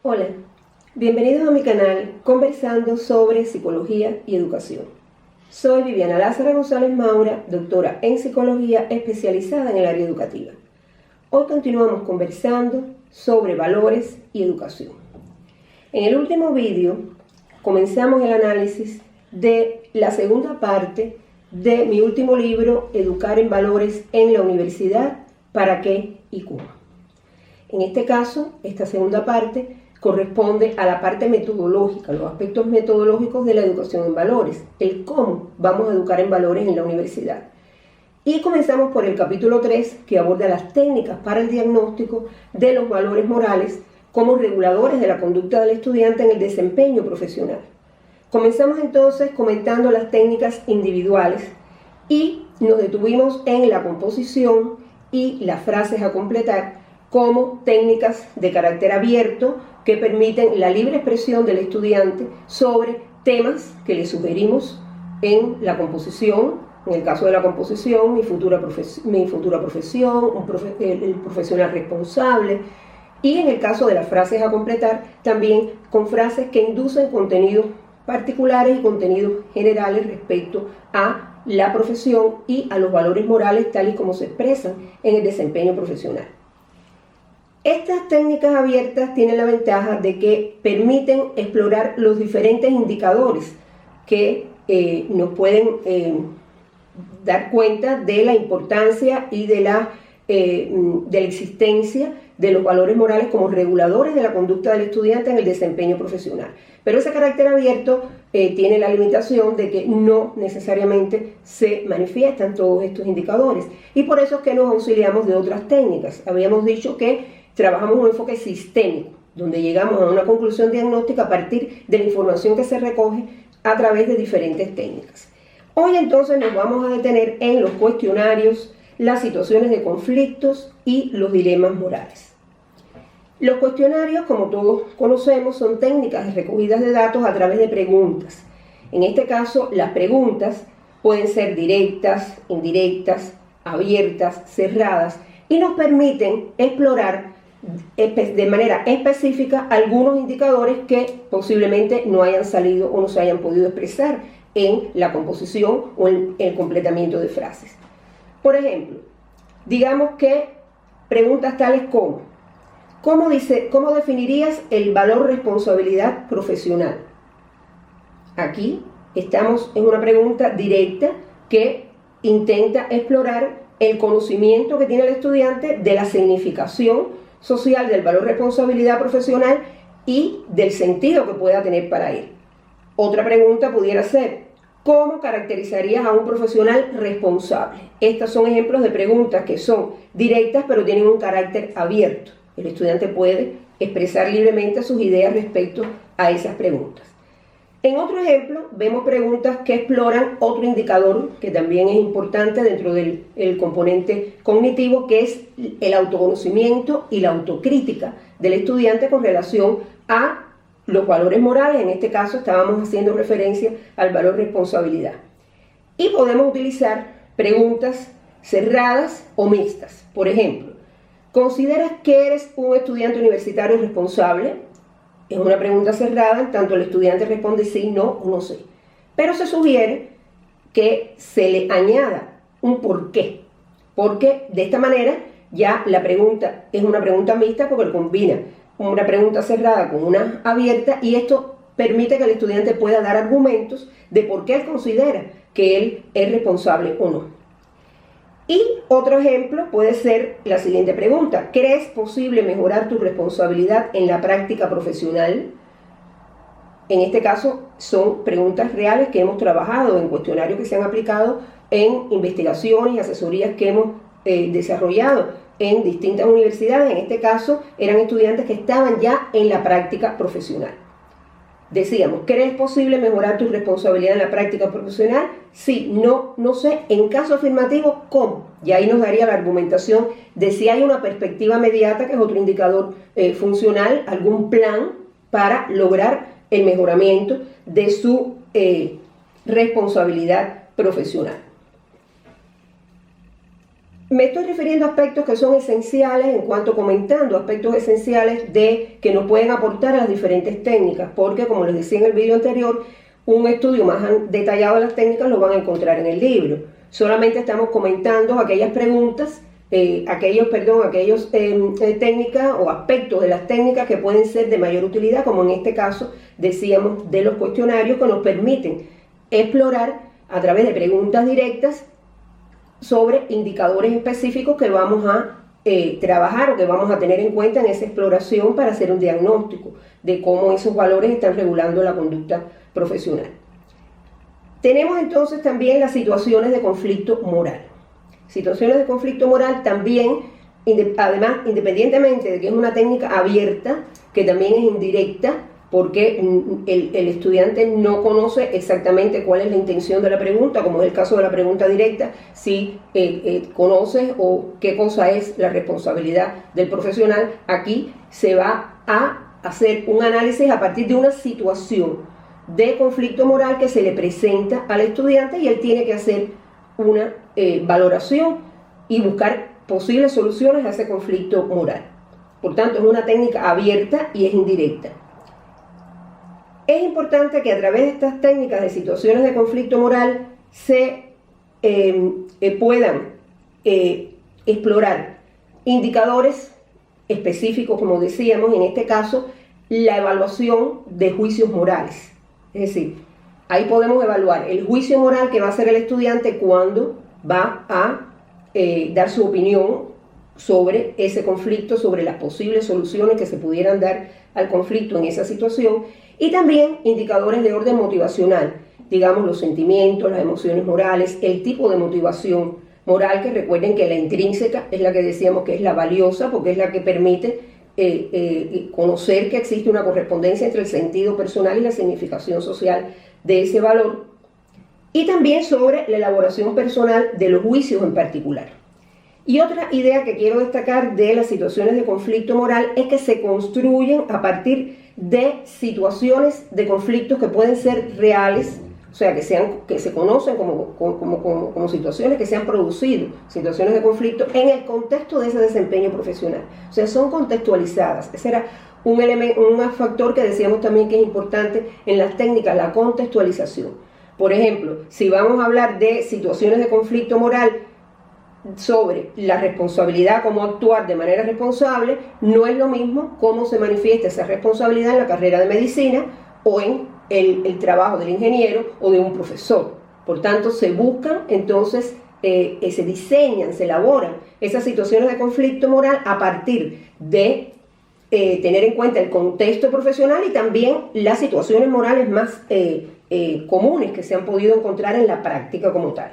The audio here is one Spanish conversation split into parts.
Hola, bienvenidos a mi canal conversando sobre psicología y educación. Soy Viviana Lázara González Maura, doctora en psicología especializada en el área educativa. Hoy continuamos conversando sobre valores y educación. En el último vídeo comenzamos el análisis de la segunda parte de mi último libro, Educar en Valores en la Universidad, ¿para qué y cómo? En este caso, esta segunda parte corresponde a la parte metodológica, los aspectos metodológicos de la educación en valores, el cómo vamos a educar en valores en la universidad. Y comenzamos por el capítulo 3, que aborda las técnicas para el diagnóstico de los valores morales como reguladores de la conducta del estudiante en el desempeño profesional. Comenzamos entonces comentando las técnicas individuales y nos detuvimos en la composición y las frases a completar como técnicas de carácter abierto que permiten la libre expresión del estudiante sobre temas que le sugerimos en la composición. En el caso de la composición, mi futura profesión, el profesional responsable. Y en el caso de las frases a completar, también con frases que inducen contenidos particulares y contenidos generales respecto a la profesión y a los valores morales tal y como se expresan en el desempeño profesional. Estas técnicas abiertas tienen la ventaja de que permiten explorar los diferentes indicadores que nos pueden dar cuenta de la importancia y de la existencia de los valores morales como reguladores de la conducta del estudiante en el desempeño profesional. Pero ese carácter abierto tiene la limitación de que no necesariamente se manifiestan todos estos indicadores. Y por eso es que nos auxiliamos de otras técnicas. Habíamos dicho que trabajamos un enfoque sistémico, donde llegamos a una conclusión diagnóstica a partir de la información que se recoge a través de diferentes técnicas. Hoy entonces nos vamos a detener en los cuestionarios, las situaciones de conflictos y los dilemas morales. Los cuestionarios, como todos conocemos, son técnicas recogidas de datos a través de preguntas. En este caso, las preguntas pueden ser directas, indirectas, abiertas, cerradas, y nos permiten explorar de manera específica algunos indicadores que posiblemente no hayan salido o no se hayan podido expresar en la composición o en el completamiento de frases. Por ejemplo, digamos que preguntas tales como ¿cómo definirías el valor responsabilidad profesional? Aquí estamos en una pregunta directa que intenta explorar el conocimiento que tiene el estudiante de la significación social del valor responsabilidad profesional y del sentido que pueda tener para él. Otra pregunta pudiera ser, ¿cómo caracterizarías a un profesional responsable? Estas son ejemplos de preguntas que son directas pero tienen un carácter abierto. El estudiante puede expresar libremente sus ideas respecto a esas preguntas. En otro ejemplo, vemos preguntas que exploran otro indicador que también es importante dentro del componente cognitivo, que es el autoconocimiento y la autocrítica del estudiante con relación a los valores morales. En este caso estábamos haciendo referencia al valor responsabilidad. Y podemos utilizar preguntas cerradas o mixtas. Por ejemplo, ¿consideras que eres un estudiante universitario responsable? Es una pregunta cerrada, en tanto el estudiante responde sí, no o no sé. Pero se sugiere que se le añada un por qué. Porque de esta manera ya la pregunta es una pregunta mixta porque combina una pregunta cerrada con una abierta, y esto permite que el estudiante pueda dar argumentos de por qué él considera que él es responsable o no. Y otro ejemplo puede ser la siguiente pregunta: ¿crees posible mejorar tu responsabilidad en la práctica profesional? En este caso son preguntas reales que hemos trabajado en cuestionarios que se han aplicado en investigaciones y asesorías que hemos desarrollado en distintas universidades. En este caso eran estudiantes que estaban ya en la práctica profesional. Decíamos, ¿crees posible mejorar tu responsabilidad en la práctica profesional? Sí, no, no sé. En caso afirmativo, ¿cómo? Y ahí nos daría la argumentación de si hay una perspectiva inmediata, que es otro indicador funcional, algún plan para lograr el mejoramiento de su responsabilidad profesional. Me estoy refiriendo a aspectos que son esenciales en cuanto comentando aspectos esenciales de que nos pueden aportar a las diferentes técnicas, porque como les decía en el vídeo anterior, un estudio más detallado de las técnicas lo van a encontrar en el libro. Solamente estamos comentando aquellas preguntas, aquellos técnicas o aspectos de las técnicas que pueden ser de mayor utilidad, como en este caso decíamos de los cuestionarios que nos permiten explorar a través de preguntas directas sobre indicadores específicos que vamos a trabajar o que vamos a tener en cuenta en esa exploración para hacer un diagnóstico de cómo esos valores están regulando la conducta profesional. Tenemos entonces también las situaciones de conflicto moral. Situaciones de conflicto moral también, además, independientemente de que es una técnica abierta, que también es indirecta, porque el estudiante no conoce exactamente cuál es la intención de la pregunta, como es el caso de la pregunta directa, si conoces o qué cosa es la responsabilidad del profesional. Aquí se va a hacer un análisis a partir de una situación de conflicto moral que se le presenta al estudiante y él tiene que hacer una valoración y buscar posibles soluciones a ese conflicto moral. Por tanto, es una técnica abierta y es indirecta. Es importante que a través de estas técnicas de situaciones de conflicto moral se puedan explorar indicadores específicos, como decíamos, en este caso, la evaluación de juicios morales. Es decir, ahí podemos evaluar el juicio moral que va a hacer el estudiante cuando va a dar su opinión sobre ese conflicto, sobre las posibles soluciones que se pudieran dar al conflicto en esa situación, y también indicadores de orden motivacional, digamos los sentimientos, las emociones morales, el tipo de motivación moral, que recuerden que la intrínseca es la que decíamos que es la valiosa, porque es la que permite conocer que existe una correspondencia entre el sentido personal y la significación social de ese valor, y también sobre la elaboración personal de los juicios en particular. Y otra idea que quiero destacar de las situaciones de conflicto moral es que se construyen a partir de situaciones de conflictos que pueden ser reales, o sea, que se conocen como situaciones que se han producido, situaciones de conflicto en el contexto de ese desempeño profesional. O sea, son contextualizadas. Ese era un factor que decíamos también que es importante en las técnicas, la contextualización. Por ejemplo, si vamos a hablar de situaciones de conflicto moral sobre la responsabilidad, cómo actuar de manera responsable, no es lo mismo cómo se manifiesta esa responsabilidad en la carrera de medicina o en el trabajo del ingeniero o de un profesor. Por tanto, se buscan entonces, se diseñan, se elaboran esas situaciones de conflicto moral a partir de tener en cuenta el contexto profesional y también las situaciones morales más comunes que se han podido encontrar en la práctica como tal.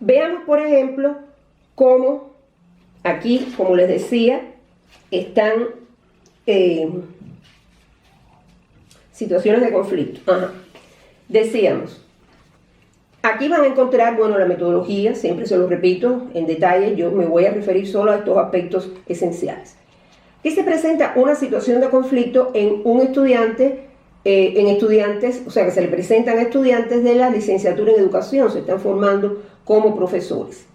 Veamos, por ejemplo, cómo aquí, como les decía, están situaciones de conflicto. Decíamos, aquí van a encontrar, bueno, la metodología, siempre se lo repito en detalle, yo me voy a referir solo a estos aspectos esenciales. Aquí se presenta una situación de conflicto en un estudiante, en estudiantes, o sea, que se le presentan a estudiantes de la licenciatura en educación, se están formando como profesores.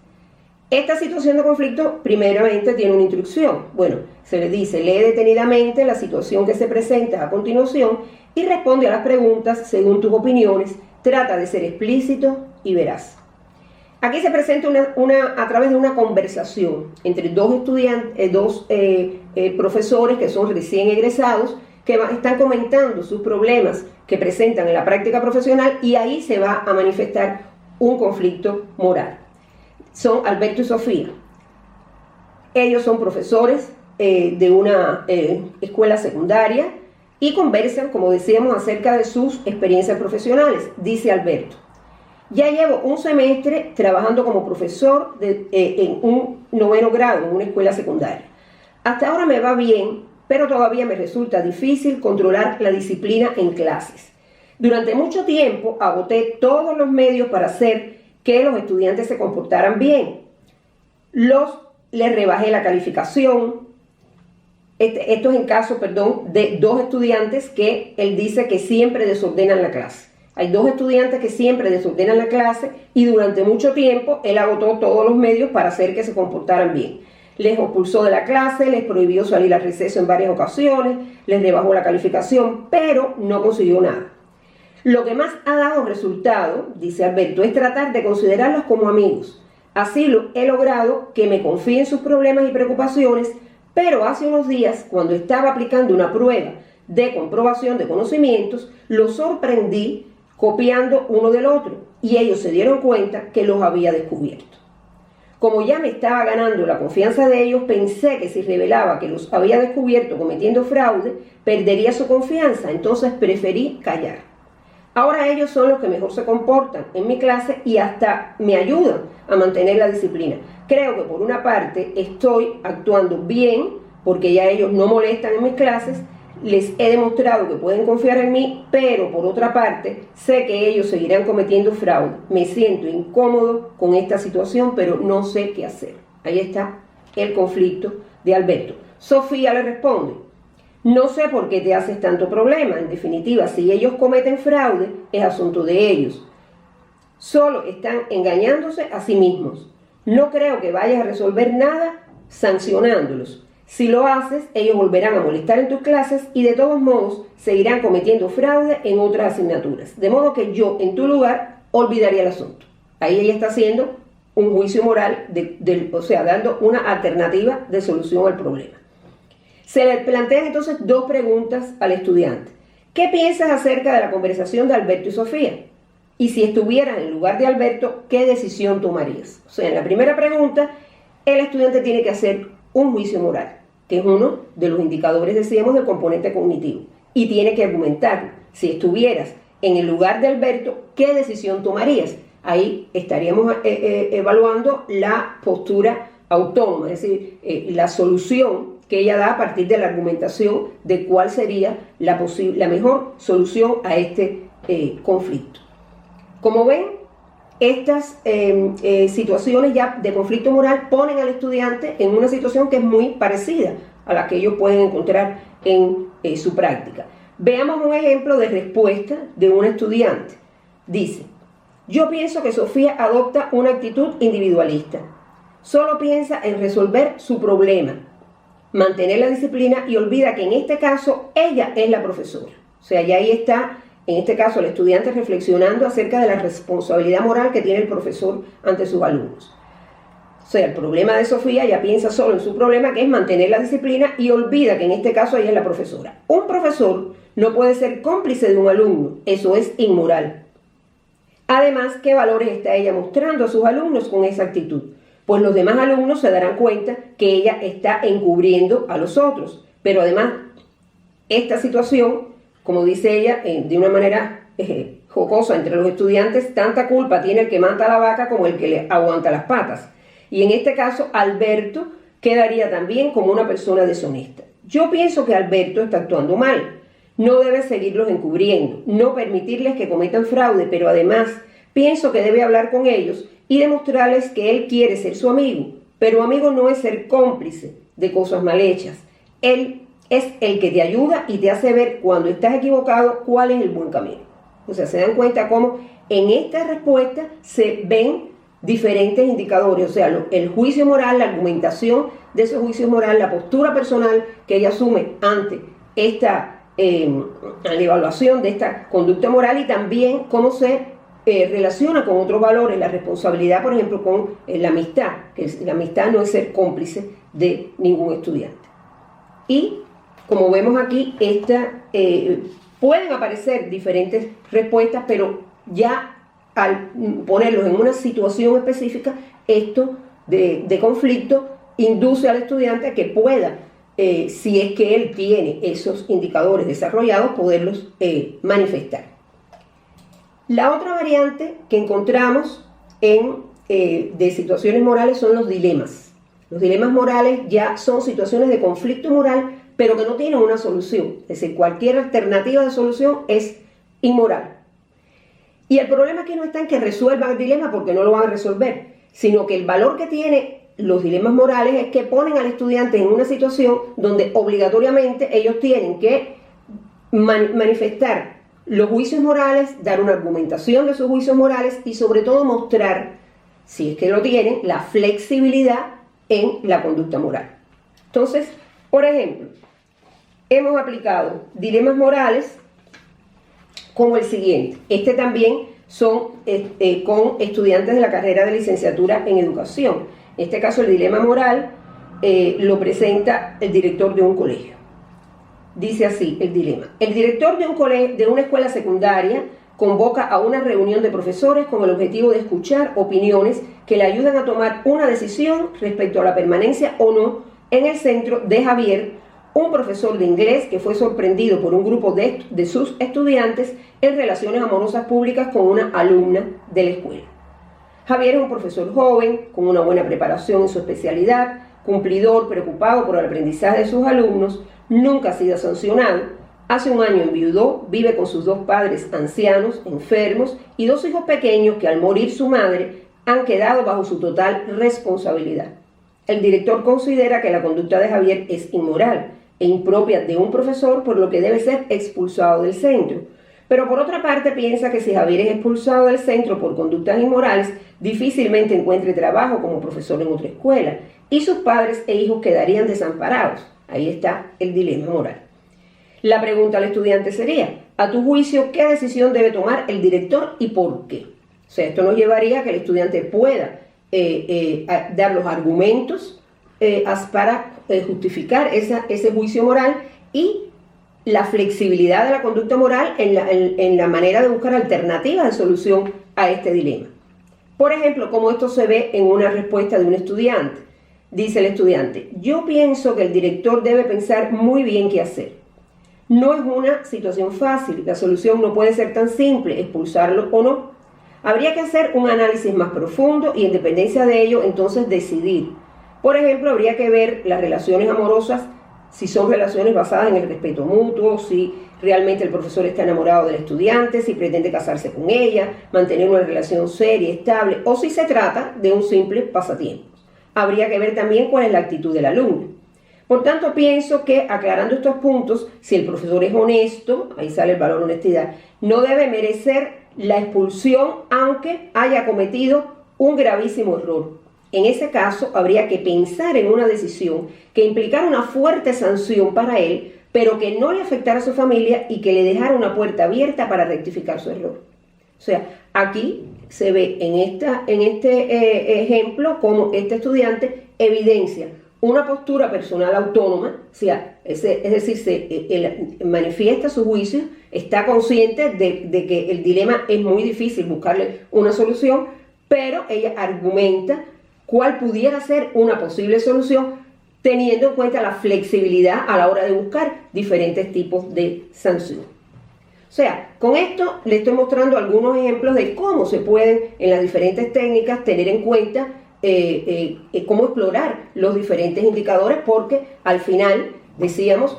Esta situación de conflicto primeramente tiene una instrucción. Bueno, se le dice, lee detenidamente la situación que se presenta a continuación y responde a las preguntas según tus opiniones. Trata de ser explícito y veraz. Aquí se presenta a través de una conversación entre dos estudiantes, profesores que son recién egresados, que están comentando sus problemas que presentan en la práctica profesional, y ahí se va a manifestar un conflicto moral. Son Alberto y Sofía. Ellos son profesores de una escuela secundaria y conversan, como decíamos, acerca de sus experiencias profesionales. Dice Alberto: ya llevo un semestre trabajando como profesor en un 9º grado en una escuela secundaria. Hasta ahora me va bien, pero todavía me resulta difícil controlar la disciplina en clases. Durante mucho tiempo agoté todos los medios para hacer que los estudiantes se comportaran bien. Les rebajé la calificación. Esto es en caso, de dos estudiantes que él dice que siempre desordenan la clase. Hay 2 estudiantes que siempre desordenan la clase y durante mucho tiempo él agotó todos los medios para hacer que se comportaran bien. Les expulsó de la clase, les prohibió salir al receso en varias ocasiones, les rebajó la calificación, pero no consiguió nada. Lo que más ha dado resultado, dice Alberto, es tratar de considerarlos como amigos. Así he logrado que me confíen sus problemas y preocupaciones, pero hace unos días, cuando estaba aplicando una prueba de comprobación de conocimientos, los sorprendí copiando uno del otro y ellos se dieron cuenta que los había descubierto. Como ya me estaba ganando la confianza de ellos, pensé que si revelaba que los había descubierto cometiendo fraude, perdería su confianza, entonces preferí callar. Ahora ellos son los que mejor se comportan en mi clase y hasta me ayudan a mantener la disciplina. Creo que por una parte estoy actuando bien porque ya ellos no molestan en mis clases, les he demostrado que pueden confiar en mí, pero por otra parte sé que ellos seguirán cometiendo fraude. Me siento incómodo con esta situación, pero no sé qué hacer. Ahí está el conflicto de Alberto. Sofía le responde: no sé por qué te haces tanto problema. En definitiva, si ellos cometen fraude, es asunto de ellos. Solo están engañándose a sí mismos. No creo que vayas a resolver nada sancionándolos. Si lo haces, ellos volverán a molestar en tus clases y de todos modos seguirán cometiendo fraude en otras asignaturas. De modo que yo, en tu lugar, olvidaría el asunto. Ahí ella está haciendo un juicio moral, o sea, dando una alternativa de solución al problema. Se le plantean entonces 2 preguntas al estudiante. ¿Qué piensas acerca de la conversación de Alberto y Sofía? Y si estuvieras en lugar de Alberto, ¿qué decisión tomarías? O sea, en la primera pregunta, el estudiante tiene que hacer un juicio moral, que es uno de los indicadores, decíamos, del componente cognitivo. Y tiene que argumentar, si estuvieras en el lugar de Alberto, ¿qué decisión tomarías? Ahí estaríamos evaluando la postura autónoma, es decir, la solución que ella da a partir de la argumentación de cuál sería la mejor solución a este conflicto. Como ven, estas situaciones ya de conflicto moral ponen al estudiante en una situación que es muy parecida a la que ellos pueden encontrar en su práctica. Veamos un ejemplo de respuesta de un estudiante. Dice: yo pienso que Sofía adopta una actitud individualista. Solo piensa en resolver su problema, mantener la disciplina y olvida que en este caso ella es la profesora. O sea, ya ahí está, en este caso, el estudiante reflexionando acerca de la responsabilidad moral que tiene el profesor ante sus alumnos. O sea, el problema de Sofía, ella piensa solo en su problema, que es mantener la disciplina, y olvida que en este caso ella es la profesora. Un profesor no puede ser cómplice de un alumno, eso es inmoral. Además, ¿qué valores está ella mostrando a sus alumnos con esa actitud? Pues los demás alumnos se darán cuenta que ella está encubriendo a los otros. Pero además, esta situación, como dice ella, de una manera jocosa entre los estudiantes, tanta culpa tiene el que mata a la vaca como el que le aguanta las patas. Y en este caso, Alberto quedaría también como una persona deshonesta. Yo pienso que Alberto está actuando mal. No debe seguirlos encubriendo, no permitirles que cometan fraude, pero además pienso que debe hablar con ellos y demostrarles que él quiere ser su amigo. Pero amigo no es ser cómplice de cosas mal hechas. Él es el que te ayuda y te hace ver cuando estás equivocado cuál es el buen camino. O sea, se dan cuenta cómo en esta respuesta se ven diferentes indicadores, o sea, el juicio moral, la argumentación de ese juicio moral, la postura personal que ella asume ante esta la evaluación de esta conducta moral, y también cómo se relaciona con otros valores, la responsabilidad, por ejemplo, con la amistad, que la amistad no es ser cómplice de ningún estudiante. Y como vemos aquí, pueden aparecer diferentes respuestas, pero ya al ponerlos en una situación específica, esto de conflicto induce al estudiante a que pueda, si es que él tiene esos indicadores desarrollados, poderlos manifestar. La otra variante que encontramos de situaciones morales son los dilemas. Los dilemas morales ya son situaciones de conflicto moral, pero que no tienen una solución. Es decir, cualquier alternativa de solución es inmoral. Y el problema aquí no está en que resuelvan el dilema, porque no lo van a resolver, sino que el valor que tiene los dilemas morales es que ponen al estudiante en una situación donde obligatoriamente ellos tienen que manifestar los juicios morales, dar una argumentación de sus juicios morales y sobre todo mostrar, si es que lo tienen, la flexibilidad en la conducta moral. Entonces, por ejemplo, hemos aplicado dilemas morales como el siguiente. Este también son con estudiantes de la carrera de licenciatura en educación. En este caso, el dilema moral lo presenta el director de un colegio. Dice así el dilema: el director de una escuela secundaria convoca a una reunión de profesores con el objetivo de escuchar opiniones que le ayudan a tomar una decisión respecto a la permanencia o no en el centro de Javier, un profesor de inglés que fue sorprendido por un grupo de sus estudiantes en relaciones amorosas públicas con una alumna de la escuela. Javier es un profesor joven, con una buena preparación en su especialidad, cumplidor, preocupado por el aprendizaje de sus alumnos, nunca ha sido sancionado, hace un año enviudó, vive con sus dos padres ancianos, enfermos, y dos hijos pequeños que al morir su madre han quedado bajo su total responsabilidad. El director considera que la conducta de Javier es inmoral e impropia de un profesor, por lo que debe ser expulsado del centro. Pero por otra parte piensa que si Javier es expulsado del centro por conductas inmorales, difícilmente encuentre trabajo como profesor en otra escuela, y sus padres e hijos quedarían desamparados. Ahí está el dilema moral. La pregunta al estudiante sería: a tu juicio, ¿qué decisión debe tomar el director y por qué? O sea, esto nos llevaría a que el estudiante pueda dar los argumentos para justificar ese juicio moral y la flexibilidad de la conducta moral en la manera de buscar alternativas de solución a este dilema. Por ejemplo, como esto se ve en una respuesta de un estudiante. Dice el estudiante: yo pienso que el director debe pensar muy bien qué hacer. No es una situación fácil, la solución no puede ser tan simple, expulsarlo o no. Habría que hacer un análisis más profundo y en dependencia de ello entonces decidir. Por ejemplo, habría que ver las relaciones amorosas, si son relaciones basadas en el respeto mutuo, si realmente el profesor está enamorado del estudiante, si pretende casarse con ella, mantener una relación seria, estable, o si se trata de un simple pasatiempo. Habría que ver también cuál es la actitud del alumno. Por tanto, pienso que aclarando estos puntos, si el profesor es honesto, ahí sale el valor honestidad, no debe merecer la expulsión aunque haya cometido un gravísimo error. En ese caso, habría que pensar en una decisión que implicara una fuerte sanción para él, pero que no le afectara a su familia y que le dejara una puerta abierta para rectificar su error. O sea, aquí se ve en este ejemplo cómo este estudiante evidencia una postura personal autónoma, o sea, es decir, él manifiesta su juicio, está consciente de que el dilema es muy difícil buscarle una solución, pero ella argumenta cuál pudiera ser una posible solución teniendo en cuenta la flexibilidad a la hora de buscar diferentes tipos de sanción. O sea, con esto le estoy mostrando algunos ejemplos de cómo se pueden en las diferentes técnicas tener en cuenta cómo explorar los diferentes indicadores, porque al final, decíamos,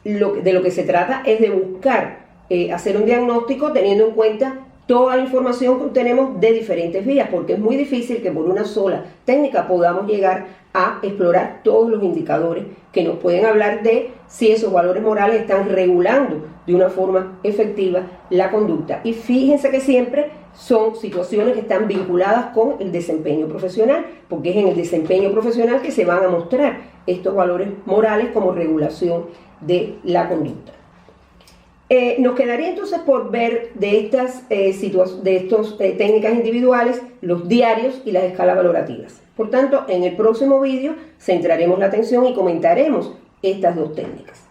de lo que se trata es de buscar hacer un diagnóstico teniendo en cuenta toda la información que obtenemos de diferentes vías, porque es muy difícil que por una sola técnica podamos llegar a explorar todos los indicadores que nos pueden hablar de si esos valores morales están regulando de una forma efectiva la conducta. Y fíjense que siempre son situaciones que están vinculadas con el desempeño profesional, porque es en el desempeño profesional que se van a mostrar estos valores morales como regulación de la conducta. Nos quedaría entonces por ver de estas técnicas individuales los diarios y las escalas valorativas. Por tanto, en el próximo vídeo centraremos la atención y comentaremos estas dos técnicas.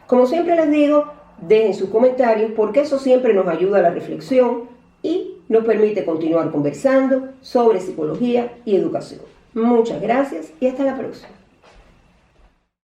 Como siempre les digo, dejen sus comentarios porque eso siempre nos ayuda a la reflexión y nos permite continuar conversando sobre psicología y educación. Muchas gracias y hasta la próxima.